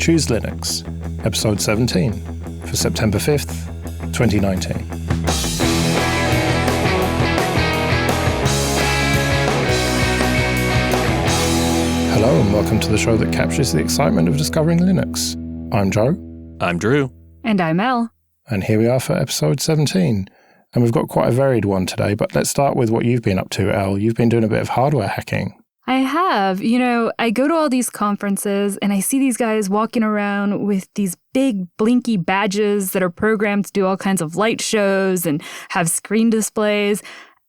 Choose Linux, episode 17, for September 5th, 2019. Hello and welcome to the show that captures the excitement of discovering Linux. I'm Joe. I'm Drew. And I'm Elle. And here we are for episode 17. And we've got quite a varied one today, but let's start with what you've been up to, Elle. You've been doing a bit of hardware hacking. I have. You know, I go to all these conferences and I see these guys walking around with these big blinky badges that are programmed to do all kinds of light shows and have screen displays.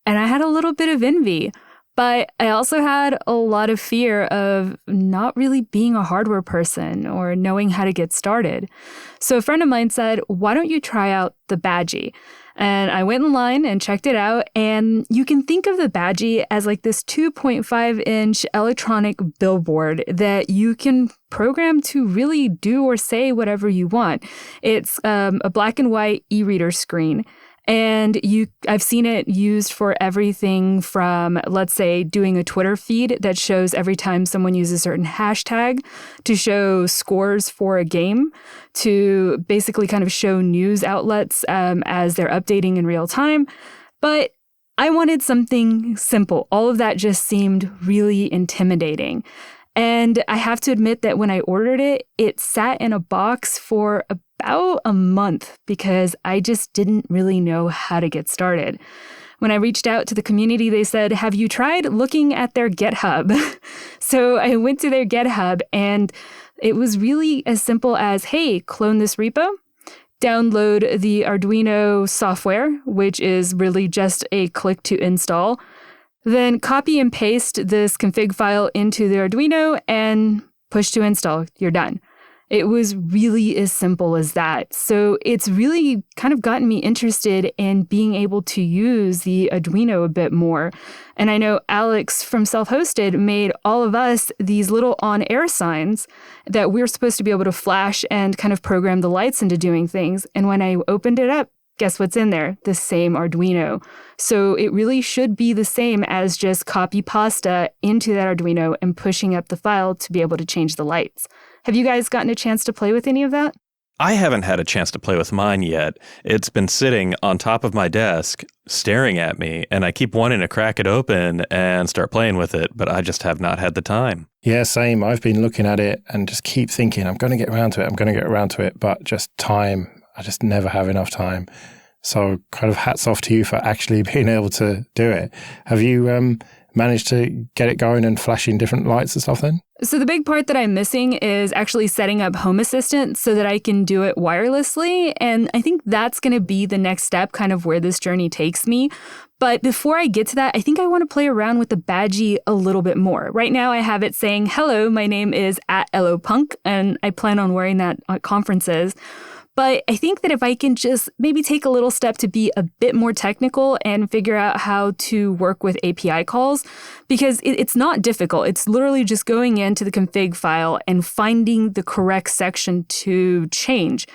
And I had a little bit of envy. But I also had a lot of fear of not really being a hardware person or knowing how to get started. So a friend of mine said, why don't you try out the Badgie? And I went online and checked it out. And you can think of the Badgie as like this 2.5-inch electronic billboard that you can program to really do or say whatever you want. It's a black and white e-reader screen. And I've seen it used for everything from, let's say, doing a Twitter feed that shows every time someone uses a certain hashtag, to show scores for a game, to basically kind of show news outlets as they're updating in real time. But I wanted something simple. All of that just seemed really intimidating. And I have to admit that when I ordered it, it sat in a box for about a month because I just didn't really know how to get started. When I reached out to the community, they said, have you tried looking at their GitHub? So I went to their GitHub and it was really as simple as, hey, clone this repo, download the Arduino software, which is really just a click to install. Then copy and paste this config file into the Arduino and push to install. You're done. It was really as simple as that. So it's really kind of gotten me interested in being able to use the Arduino a bit more. And I know Alex from Self-Hosted made all of us these little on-air signs that we're supposed to be able to flash and kind of program the lights into doing things. And when I opened it up, guess what's in there? The same Arduino. So it really should be the same as just copy pasta into that Arduino and pushing up the file to be able to change the lights. Have you guys gotten a chance to play with any of that? I haven't had a chance to play with mine yet. It's been sitting on top of my desk, staring at me, and I keep wanting to crack it open and start playing with it, but I just have not had the time. Yeah, same. I've been looking at it and just keep thinking, I'm going to get around to it, but just time. I just never have enough time. So kind of hats off to you for actually being able to do it. Have you managed to get it going and flashing different lights and stuff then? So the big part that I'm missing is actually setting up Home Assistant so that I can do it wirelessly. And I think that's going to be the next step, kind of where this journey takes me. But before I get to that, I think I want to play around with the Badgie a little bit more. Right now, I have it saying, hello, my name is @LOPunk, and I plan on wearing that at conferences. But I think that if I can just maybe take a little step to be a bit more technical and figure out how to work with API calls, because it's not difficult. It's literally just going into the config file and finding the correct section to change.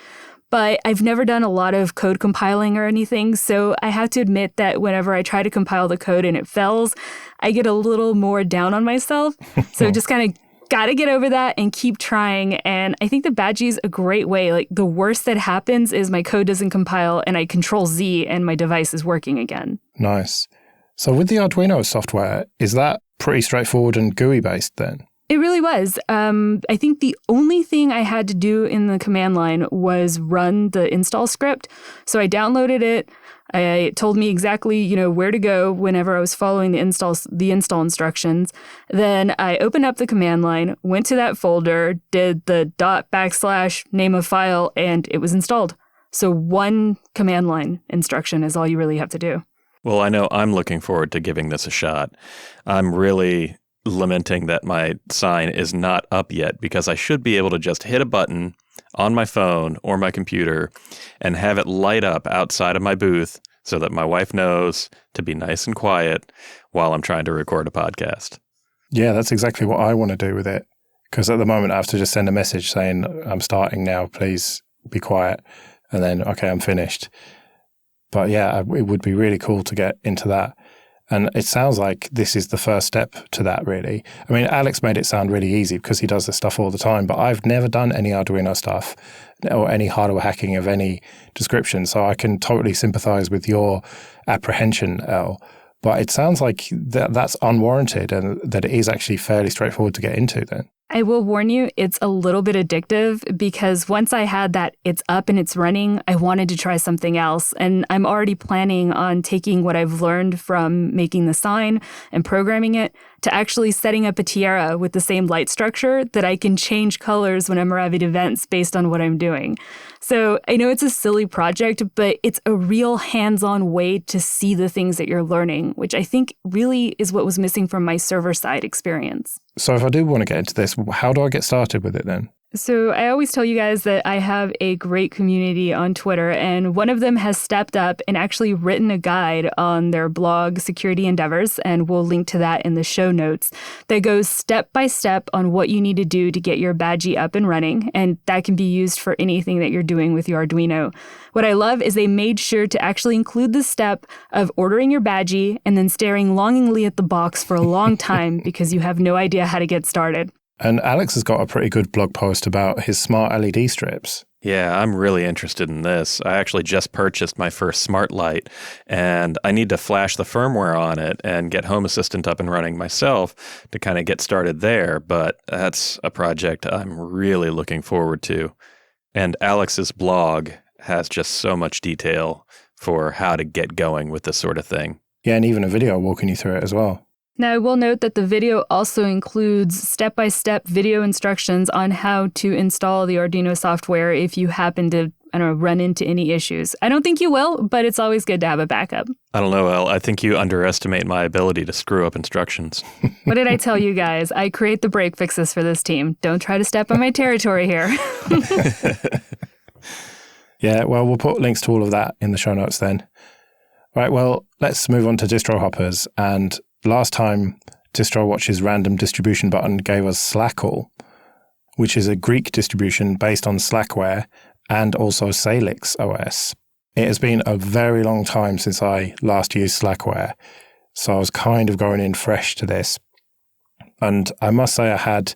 But I've never done a lot of code compiling or anything, so I have to admit that whenever I try to compile the code and it fails, I get a little more down on myself. So just kind of got to get over that and keep trying. And I think the Badgie's a great way. Like, the worst that happens is my code doesn't compile and I Control-Z and my device is working again. Nice. So with the Arduino software, is that pretty straightforward and GUI based then? It really was. I think the only thing I had to do in the command line was run the install script. So I downloaded it. It told me exactly, where to go whenever I was following the install instructions. Then I opened up the command line, went to that folder, did the // name of file, and it was installed. So one command line instruction is all you really have to do. Well, I know I'm looking forward to giving this a shot. I'm really lamenting that my sign is not up yet because I should be able to just hit a button on my phone or my computer and have it light up outside of my booth so that my wife knows to be nice and quiet while I'm trying to record a podcast. Yeah, that's exactly what I want to do with it. Because at the moment I have to just send a message saying, I'm starting now, please be quiet. And then, okay, I'm finished. But yeah, it would be really cool to get into that. And it sounds like this is the first step to that, really. I mean, Alex made it sound really easy because he does this stuff all the time, but I've never done any Arduino stuff or any hardware hacking of any description. So I can totally sympathize with your apprehension, Elle. But it sounds like that's unwarranted and that it is actually fairly straightforward to get into then. I will warn you, it's a little bit addictive because once I had that it's up and it's running, I wanted to try something else. And I'm already planning on taking what I've learned from making the sign and programming it to actually setting up a tiara with the same light structure that I can change colors when I'm arriving at events based on what I'm doing. So I know it's a silly project, but it's a real hands-on way to see the things that you're learning, which I think really is what was missing from my server-side experience. So if I do want to get into this, how do I get started with it then? So I always tell you guys that I have a great community on Twitter, and one of them has stepped up and actually written a guide on their blog, Security Endeavors, and we'll link to that in the show notes, that goes step by step on what you need to do to get your Badgie up and running, and that can be used for anything that you're doing with your Arduino. What I love is they made sure to actually include the step of ordering your Badgie and then staring longingly at the box for a long time because you have no idea how to get started. And Alex has got a pretty good blog post about his smart LED strips. Yeah, I'm really interested in this. I actually just purchased my first smart light, and I need to flash the firmware on it and get Home Assistant up and running myself to kind of get started there. But that's a project I'm really looking forward to. And Alex's blog has just so much detail for how to get going with this sort of thing. Yeah, and even a video walking you through it as well. Now, I will note that the video also includes step-by-step video instructions on how to install the Arduino software if you happen to, run into any issues. I don't think you will, but it's always good to have a backup. I don't know, Elle. I think you underestimate my ability to screw up instructions. What did I tell you guys? I create the break fixes for this team. Don't try to step on my territory here. Yeah, well, we'll put links to all of that in the show notes then. Right, well, let's move on to Distrohoppers. And last time, DistroWatch's random distribution button gave us Slackel, which is a Greek distribution based on Slackware and also Salix OS. It has been a very long time since I last used Slackware, so I was kind of going in fresh to this. And I must say I had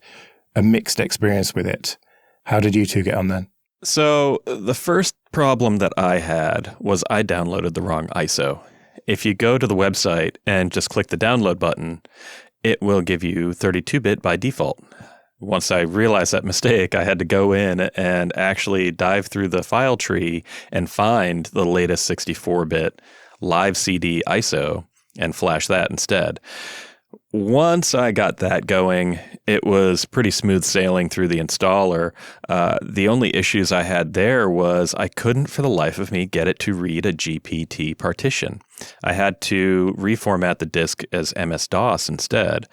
a mixed experience with it. How did you two get on then? So the first problem that I had was I downloaded the wrong ISO. If you go to the website and just click the download button, it will give you 32-bit by default. Once I realized that mistake, I had to go in and actually dive through the file tree and find the latest 64-bit live CD ISO and flash that instead. Once I got that going, it was pretty smooth sailing through the installer. The only issues I had there was I couldn't for the life of me get it to read a GPT partition. I had to reformat the disk as MS-DOS instead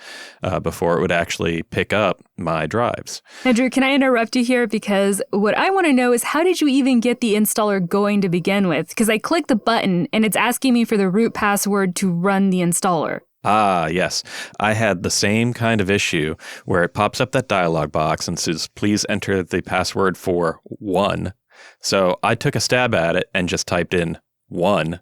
before it would actually pick up my drives. Now, Drew, can I interrupt you here? Because what I want to know is how did you even get the installer going to begin with? Because I clicked the button and it's asking me for the root password to run the installer. Ah, yes. I had the same kind of issue where it pops up that dialog box and says, please enter the password for 1. So I took a stab at it and just typed in 1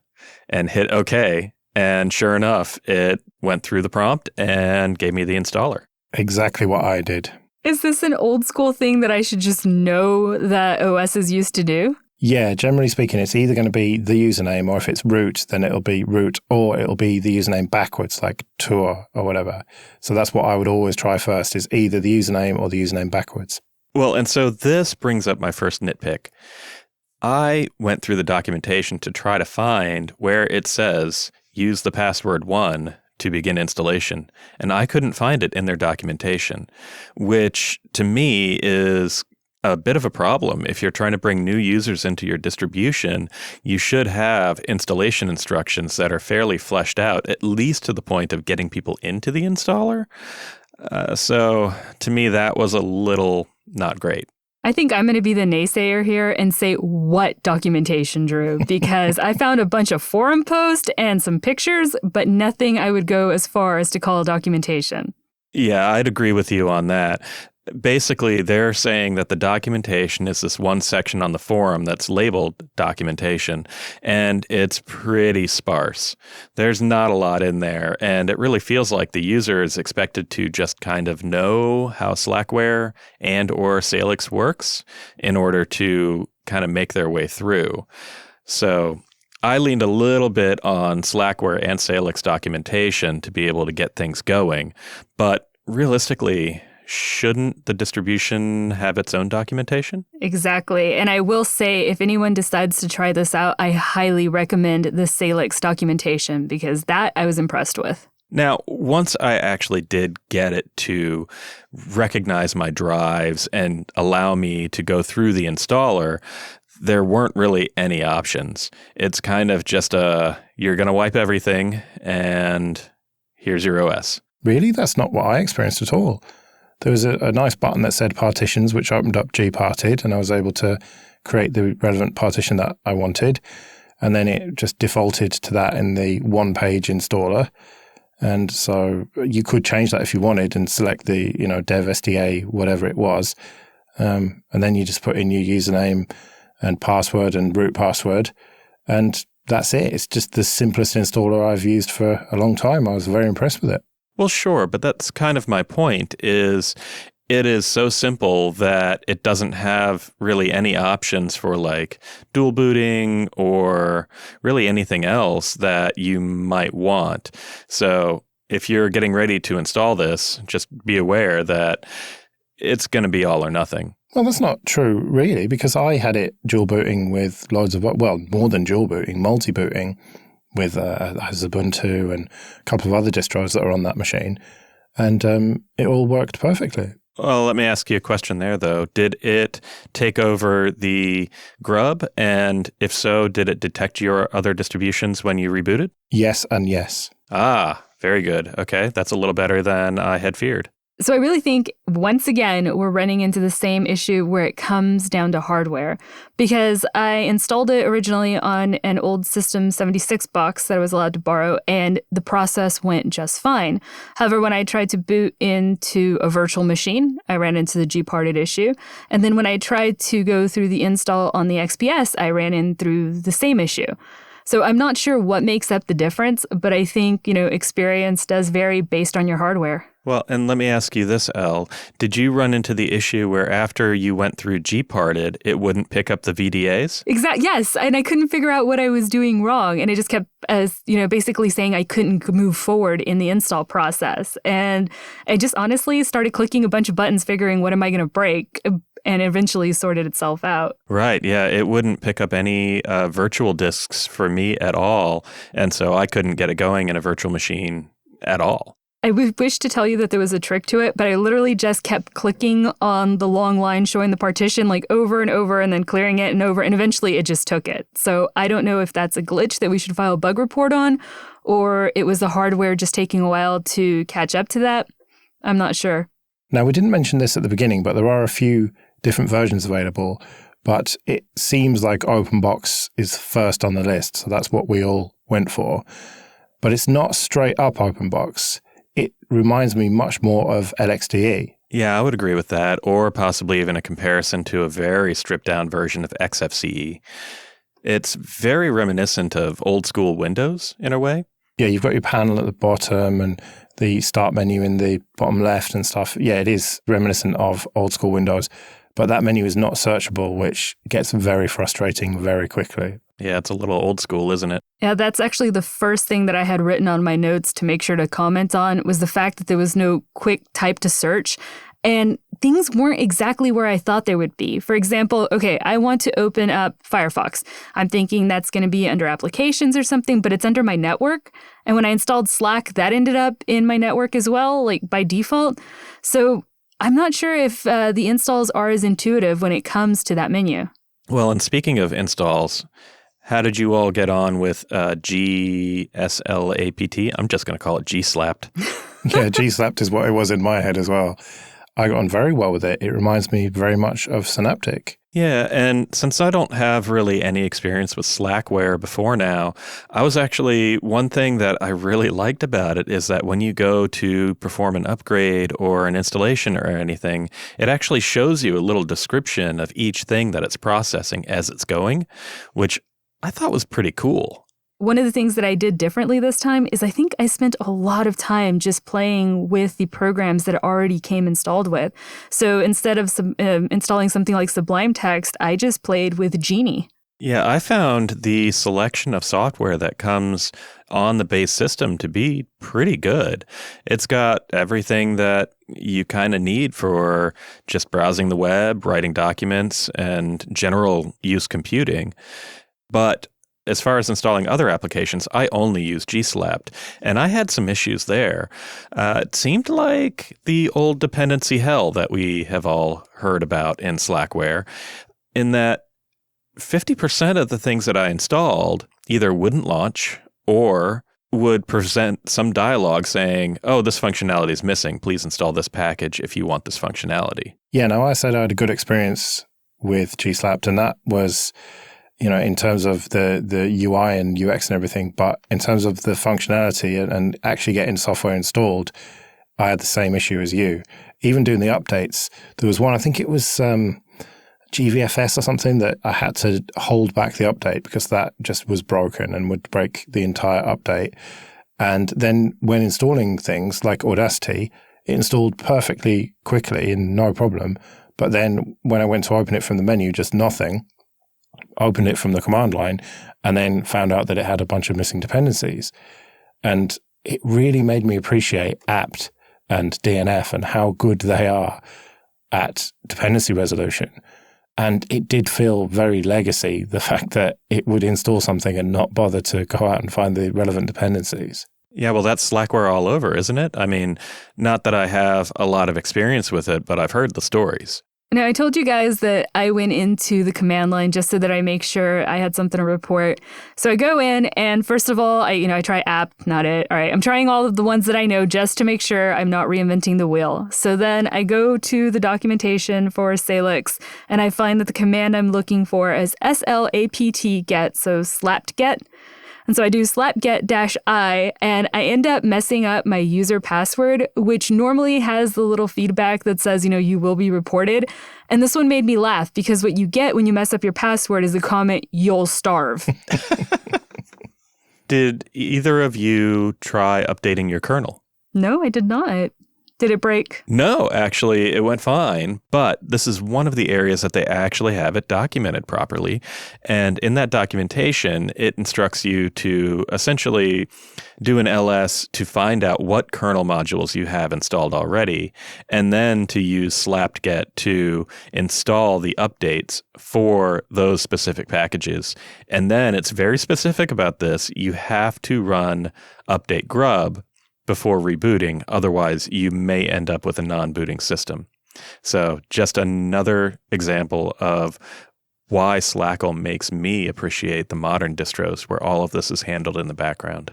and hit OK. And sure enough, it went through the prompt and gave me the installer. Exactly what I did. Is this an old school thing that I should just know that OSs used to do? Yeah, generally speaking, it's either going to be the username, or if it's root, then it'll be root, or it'll be the username backwards, like tour or whatever. So that's what I would always try first, is either the username or the username backwards. Well, and so this brings up my first nitpick. I went through the documentation to try to find where it says use the password 1 to begin installation, and I couldn't find it in their documentation, which to me is a bit of a problem. If you're trying to bring new users into your distribution, you should have installation instructions that are fairly fleshed out, at least to the point of getting people into the installer. So to me, that was a little not great. I think I'm going to be the naysayer here and say, what documentation, Drew? Because I found a bunch of forum posts and some pictures, but nothing I would go as far as to call documentation. Yeah, I'd agree with you on that. Basically, they're saying that the documentation is this one section on the forum that's labeled documentation, and it's pretty sparse. There's not a lot in there, and it really feels like the user is expected to just kind of know how Slackware and or Salix works in order to kind of make their way through. So I leaned a little bit on Slackware and Salix documentation to be able to get things going, but realistically, shouldn't the distribution have its own documentation? Exactly. And I will say, if anyone decides to try this out, I highly recommend the Salix documentation because that I was impressed with. Now, once I actually did get it to recognize my drives and allow me to go through the installer, there weren't really any options. It's kind of just you're going to wipe everything and here's your OS. Really? That's not what I experienced at all. There was a nice button that said partitions, which opened up gparted, and I was able to create the relevant partition that I wanted. And then it just defaulted to that in the one-page installer. And so you could change that if you wanted and select the, dev SDA, whatever it was. And then you just put in your username and password and root password. And that's it. It's just the simplest installer I've used for a long time. I was very impressed with it. Well, sure, but that's kind of my point, is it is so simple that it doesn't have really any options for like dual booting or really anything else that you might want. So if you're getting ready to install this, just be aware that it's going to be all or nothing. Well, that's not true, really, because I had it dual booting with loads of, more than dual booting, multi-booting with Ubuntu and a couple of other distros that are on that machine. And it all worked perfectly. Well, let me ask you a question there, though. Did it take over the grub? And if so, did it detect your other distributions when you rebooted? Yes and yes. Ah, very good. Okay, that's a little better than I had feared. So I really think, once again, we're running into the same issue where it comes down to hardware. Because I installed it originally on an old System 76 box that I was allowed to borrow, and the process went just fine. However, when I tried to boot into a virtual machine, I ran into the gparted issue. And then when I tried to go through the install on the XPS, I ran in through the same issue. So I'm not sure what makes up the difference, but I think, experience does vary based on your hardware. Well, and let me ask you this, Elle. Did you run into the issue where after you went through gparted, it wouldn't pick up the VDAs? Yes, and I couldn't figure out what I was doing wrong, and it just kept basically saying I couldn't move forward in the install process. And I just honestly started clicking a bunch of buttons, figuring what am I going to break, and eventually sorted itself out. Right, yeah, it wouldn't pick up any virtual disks for me at all, and so I couldn't get it going in a virtual machine at all. I wish to tell you that there was a trick to it, but I literally just kept clicking on the long line showing the partition like over and over and then clearing it and over, and eventually it just took it. So I don't know if that's a glitch that we should file a bug report on, or it was the hardware just taking a while to catch up to that. I'm not sure. Now, we didn't mention this at the beginning, but there are a few different versions available, but it seems like OpenBox is first on the list, so that's what we all went for. But it's not straight up OpenBox. It reminds me much more of LXDE. Yeah, I would agree with that, or possibly even a comparison to a very stripped-down version of XFCE. It's very reminiscent of old-school Windows, in a way. Yeah, you've got your panel at the bottom and the start menu in the bottom left and stuff. Yeah, it is reminiscent of old-school Windows, but that menu is not searchable, which gets very frustrating very quickly. Yeah, it's a little old school, isn't it? Yeah, that's actually the first thing that I had written on my notes to make sure to comment on, was the fact that there was no quick type to search. And things weren't exactly where I thought they would be. For example, okay, I want to open up Firefox. I'm thinking that's going to be under applications or something, but it's under my network. And when I installed Slack, that ended up in my network as well, like by default. So I'm not sure if the installs are as intuitive when it comes to that menu. Well, and speaking of installs, how did you all get on with GSLAPT? I'm just going to call it G-slapped. Yeah, G-slapped is what it was in my head as well. I got on very well with it. It reminds me very much of Synaptic. Yeah, and since I don't have really any experience with Slackware before now, one thing that I really liked about it is that when you go to perform an upgrade or an installation or anything, it actually shows you a little description of each thing that it's processing as it's going, which I thought was pretty cool. One of the things that I did differently this time is I think I spent a lot of time just playing with the programs that it already came installed with. So instead of installing something like Sublime Text, I just played with Genie. Yeah, I found the selection of software that comes on the base system to be pretty good. It's got everything that you kind of need for just browsing the web, writing documents, and general use computing. But as far as installing other applications, I only use gslapt, and I had some issues there. It seemed like the old dependency hell that we have all heard about in Slackware, in that 50% of the things that I installed either wouldn't launch or would present some dialogue saying, oh, this functionality is missing. Please install this package if you want this functionality. Yeah, no, I said I had a good experience with gslapt, and that was, in terms of the UI and UX and everything, but in terms of the functionality and actually getting software installed, I had the same issue as you. Even doing the updates, there was one, I think it was GVFS or something, that I had to hold back the update because that just was broken and would break the entire update. And then when installing things like Audacity, it installed perfectly quickly and no problem. But then when I went to open it from the menu, just nothing. Opened it from the command line and then found out that it had a bunch of missing dependencies. And it really made me appreciate apt and DNF and how good they are at dependency resolution. And it did feel very legacy, the fact that it would install something and not bother to go out and find the relevant dependencies. Yeah, well, that's Slackware all over, isn't it? I mean, not that I have a lot of experience with it, but I've heard the stories. Now, I told you guys that I went into the command line just so that I make sure I had something to report. So I go in and first of all, I try app, not it. All right, I'm trying all of the ones that I know just to make sure I'm not reinventing the wheel. So then I go to the documentation for Salix and I find that the command I'm looking for is slapt get, so slapt get. And so I do slapget-i, and I end up messing up my user password, which normally has the little feedback that says, you will be reported. And this one made me laugh because what you get when you mess up your password is the comment, you'll starve. Did either of you try updating your kernel? No, I did not. Did it break? No, actually, it went fine. But this is one of the areas that they actually have it documented properly. And in that documentation, it instructs you to essentially do an ls to find out what kernel modules you have installed already, and then to use slapt-get to install the updates for those specific packages. And then it's very specific about this. You have to run update grub before rebooting. Otherwise, you may end up with a non-booting system. So just another example of why Slackle makes me appreciate the modern distros where all of this is handled in the background.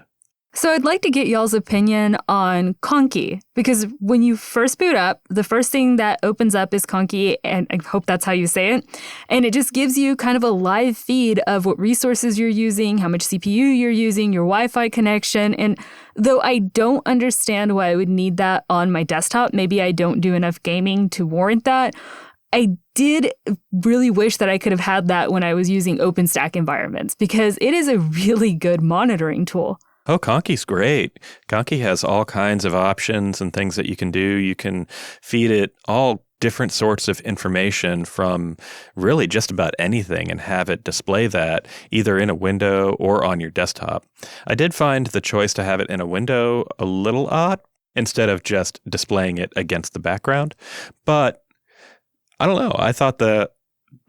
So I'd like to get y'all's opinion on Conky, because when you first boot up, the first thing that opens up is Conky, and I hope that's how you say it. And it just gives you kind of a live feed of what resources you're using, how much CPU you're using, your Wi-Fi connection. And though I don't understand why I would need that on my desktop, maybe I don't do enough gaming to warrant that, I did really wish that I could have had that when I was using OpenStack environments, because it is a really good monitoring tool. Oh, Conky's great. Conky has all kinds of options and things that you can do. You can feed it all different sorts of information from really just about anything and have it display that either in a window or on your desktop. I did find the choice to have it in a window a little odd instead of just displaying it against the background. But I don't know. I thought the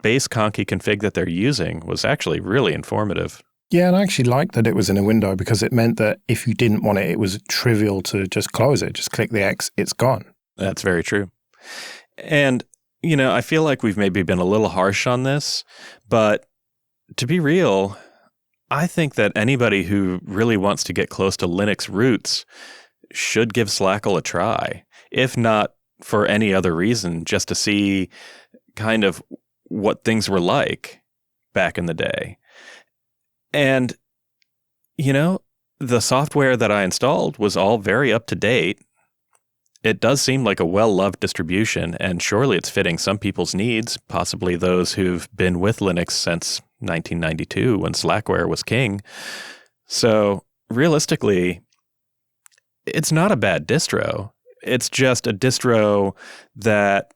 base Conky config that they're using was actually really informative. Yeah, and I actually liked that it was in a window because it meant that if you didn't want it, it was trivial to just close it. Just click the X, it's gone. That's very true. And, I feel like we've maybe been a little harsh on this, but to be real, I think that anybody who really wants to get close to Linux roots should give Slackle a try. If not for any other reason, just to see kind of what things were like back in the day. And, the software that I installed was all very up to date. It does seem like a well-loved distribution, and surely it's fitting some people's needs, possibly those who've been with Linux since 1992 when Slackware was king. So realistically, it's not a bad distro. It's just a distro that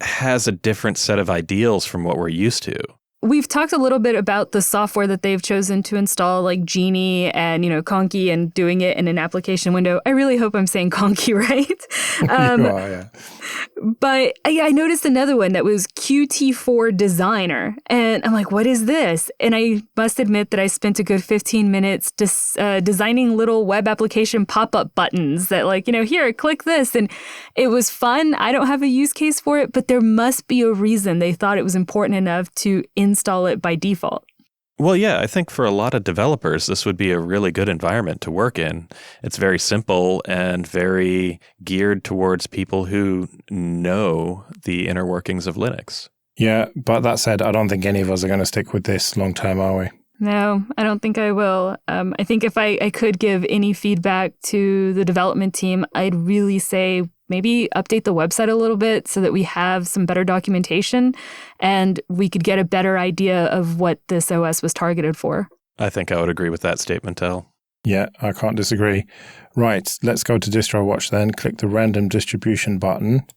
has a different set of ideals from what we're used to. We've talked a little bit about the software that they've chosen to install, like Genie and, Conky, and doing it in an application window. I really hope I'm saying Conky right. You are, yeah. But I noticed another one that was Qt4 Designer. And I'm like, what is this? And I must admit that I spent a good 15 minutes designing little web application pop-up buttons that here, click this. And it was fun. I don't have a use case for it, but there must be a reason they thought it was important enough to install it by default. Well, yeah, I think for a lot of developers, this would be a really good environment to work in. It's very simple and very geared towards people who know the inner workings of Linux. Yeah, but that said, I don't think any of us are going to stick with this long term, are we? No, I don't think I will. I think if I could give any feedback to the development team, I'd really say maybe update the website a little bit so that we have some better documentation and we could get a better idea of what this OS was targeted for. I think I would agree with that statement, Tel. Yeah, I can't disagree. Right, let's go to DistroWatch then. Click the random distribution button.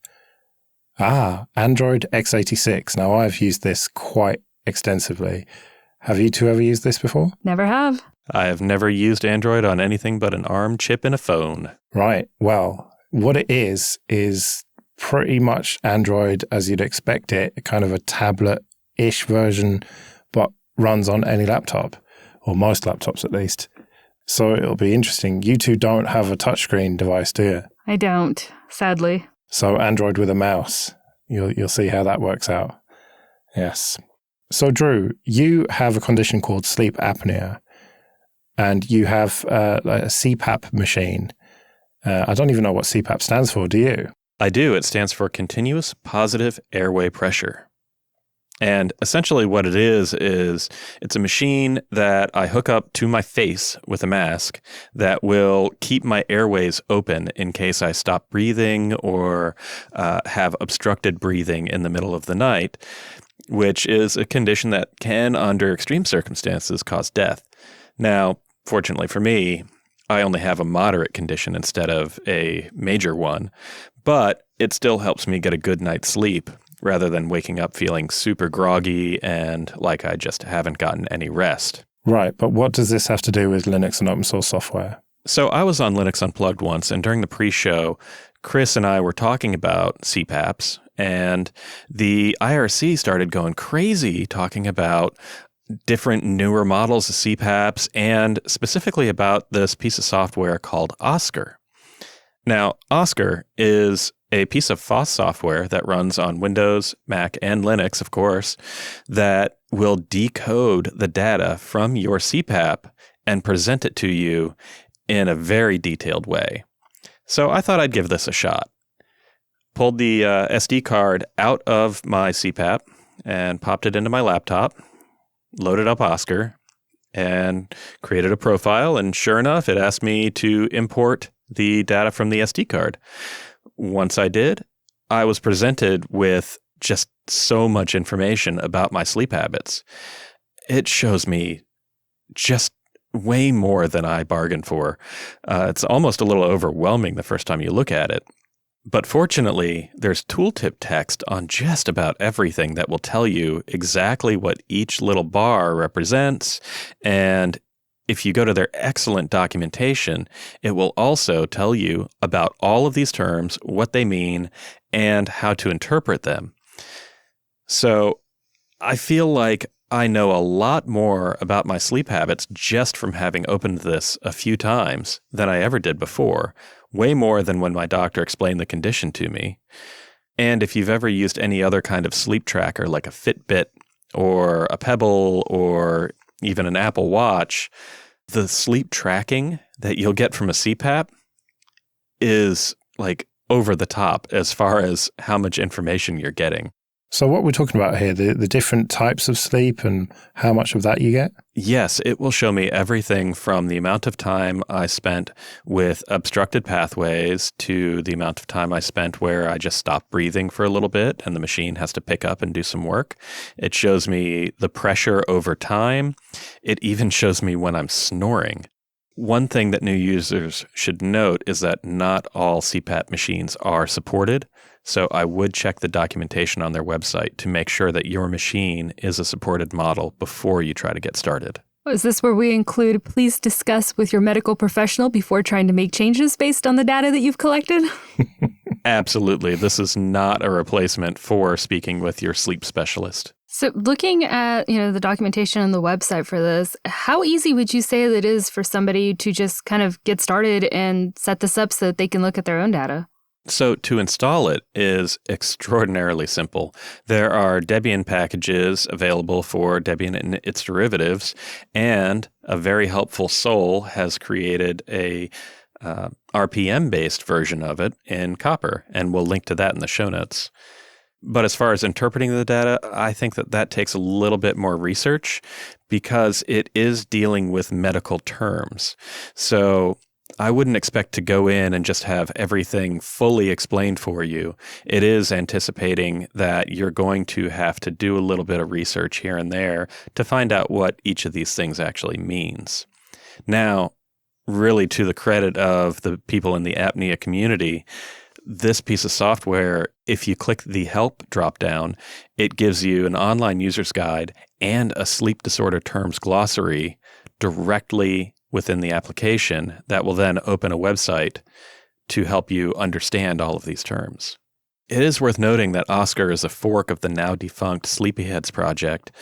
Android x86. Now, I've used this quite extensively. Have you two ever used this before? Never have. I have never used Android on anything but an ARM chip in a phone. Right, well, what it is pretty much Android as you'd expect it, kind of a tablet-ish version, but runs on any laptop, or most laptops at least. So it'll be interesting. You two don't have a touchscreen device, do you? I don't, sadly. So Android with a mouse. You'll see how that works out. Yes. So Drew, you have a condition called sleep apnea, and you have a CPAP machine. I don't even know what CPAP stands for, do you? I do. It stands for Continuous Positive Airway Pressure. And essentially what it is it's a machine that I hook up to my face with a mask that will keep my airways open in case I stop breathing or have obstructed breathing in the middle of the night, which is a condition that can, under extreme circumstances, cause death. Now, fortunately for me, I only have a moderate condition instead of a major one, but it still helps me get a good night's sleep rather than waking up feeling super groggy and like I just haven't gotten any rest. Right, but what does this have to do with Linux and open source software? So I was on Linux Unplugged once, and during the pre-show, Chris and I were talking about CPAPs, and the IRC started going crazy talking about different newer models of CPAPs and specifically about this piece of software called OSCAR. Now, OSCAR is a piece of FOSS software that runs on Windows, Mac, and Linux, of course, that will decode the data from your CPAP and present it to you in a very detailed way. So I thought I'd give this a shot. Pulled the SD card out of my CPAP and popped it into my laptop, loaded up OSCAR, and created a profile. And sure enough, it asked me to import the data from the SD card. Once I did, I was presented with just so much information about my sleep habits. It shows me just way more than I bargained for. It's almost a little overwhelming the first time you look at it. But fortunately, there's tooltip text on just about everything that will tell you exactly what each little bar represents. And if you go to their excellent documentation, it will also tell you about all of these terms, what they mean, and how to interpret them. So I feel like I know a lot more about my sleep habits just from having opened this a few times than I ever did before, way more than when my doctor explained the condition to me. And if you've ever used any other kind of sleep tracker like a Fitbit or a Pebble or even an Apple Watch, the sleep tracking that you'll get from a CPAP is like over the top as far as how much information you're getting. So what we're talking about here, the different types of sleep and how much of that you get? Yes, it will show me everything from the amount of time I spent with obstructed pathways to the amount of time I spent where I just stopped breathing for a little bit and the machine has to pick up and do some work. It shows me the pressure over time. It even shows me when I'm snoring. One thing that new users should note is that not all CPAP machines are supported. So I would check the documentation on their website to make sure that your machine is a supported model before you try to get started. Is this where we include, please discuss with your medical professional before trying to make changes based on the data that you've collected? Absolutely. This is not a replacement for speaking with your sleep specialist. So looking at, the documentation on the website for this, how easy would you say that it is for somebody to just kind of get started and set this up so that they can look at their own data? So to install it is extraordinarily simple. There are Debian packages available for Debian and its derivatives, and a very helpful soul has created a RPM-based version of it in Copper, and we'll link to that in the show notes. But as far as interpreting the data, I think that takes a little bit more research because it is dealing with medical terms. So I wouldn't expect to go in and just have everything fully explained for you. It is anticipating that you're going to have to do a little bit of research here and there to find out what each of these things actually means. Now, really to the credit of the people in the apnea community, this piece of software, if you click the help dropdown, it gives you an online user's guide and a sleep disorder terms glossary directly within the application that will then open a website to help you understand all of these terms. It is worth noting that OSCAR is a fork of the now defunct Sleepyheads project,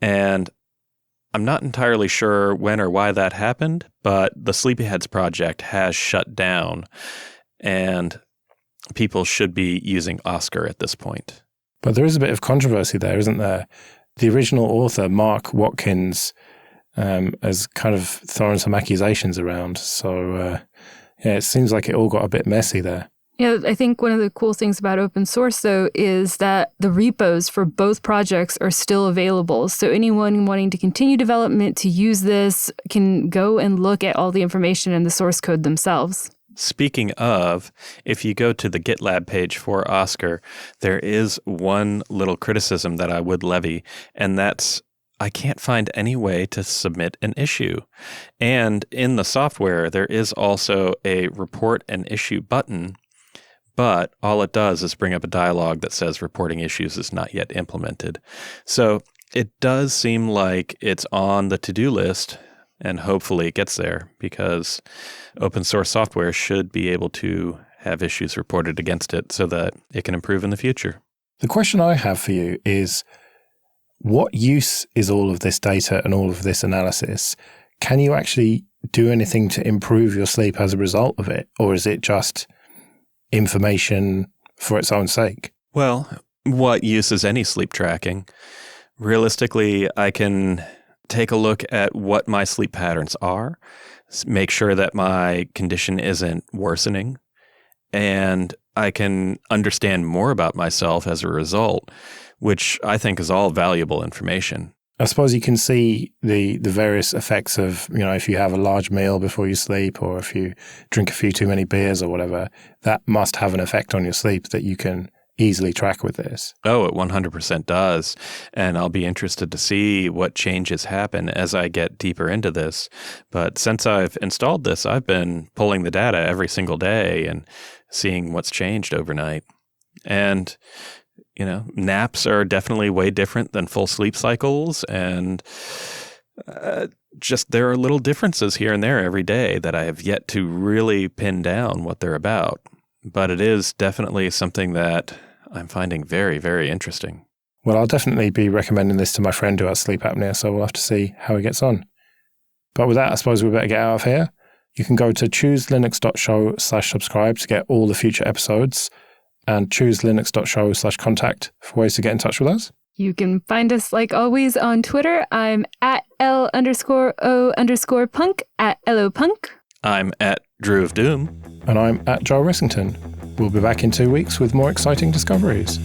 and I'm not entirely sure when or why that happened, but the Sleepyheads project has shut down, and people should be using OSCAR at this point. But there is a bit of controversy there, isn't there? The original author, Mark Watkins, has kind of thrown some accusations around. So, it seems like it all got a bit messy there. Yeah, I think one of the cool things about open source, though, is that the repos for both projects are still available. So anyone wanting to continue development to use this can go and look at all the information in the source code themselves. Speaking of, if you go to the GitLab page for OSCAR, there is one little criticism that I would levy, and that's I can't find any way to submit an issue. And in the software, there is also a report an issue button, but all it does is bring up a dialog that says reporting issues is not yet implemented. So it does seem like it's on the to-do list, and hopefully it gets there because open source software should be able to have issues reported against it so that it can improve in the future. The question I have for you is, what use is all of this data and all of this analysis? Can you actually do anything to improve your sleep as a result of it? Or is it just information for its own sake? Well, what use is any sleep tracking? Realistically, I can take a look at what my sleep patterns are, make sure that my condition isn't worsening, and I can understand more about myself as a result, which I think is all valuable information. I suppose you can see the various effects of, if you have a large meal before you sleep or if you drink a few too many beers or whatever, that must have an effect on your sleep that you can easily track with this. Oh, it 100% does. And I'll be interested to see what changes happen as I get deeper into this. But since I've installed this, I've been pulling the data every single day and seeing what's changed overnight. And naps are definitely way different than full sleep cycles, and just there are little differences here and there every day that I have yet to really pin down what they're about. But it is definitely something that I'm finding very, very interesting. Well, I'll definitely be recommending this to my friend who has sleep apnea, so we'll have to see how he gets on. But with that, I suppose we better get out of here. You can go to chooselinux.show/subscribe to get all the future episodes, and chooselinux.show/contact for ways to get in touch with us. You can find us, like always, on Twitter. I'm at L_O_punk, at LOPunk. I'm at Drew of Doom. And I'm at Joel Ressington. We'll be back in 2 weeks with more exciting discoveries.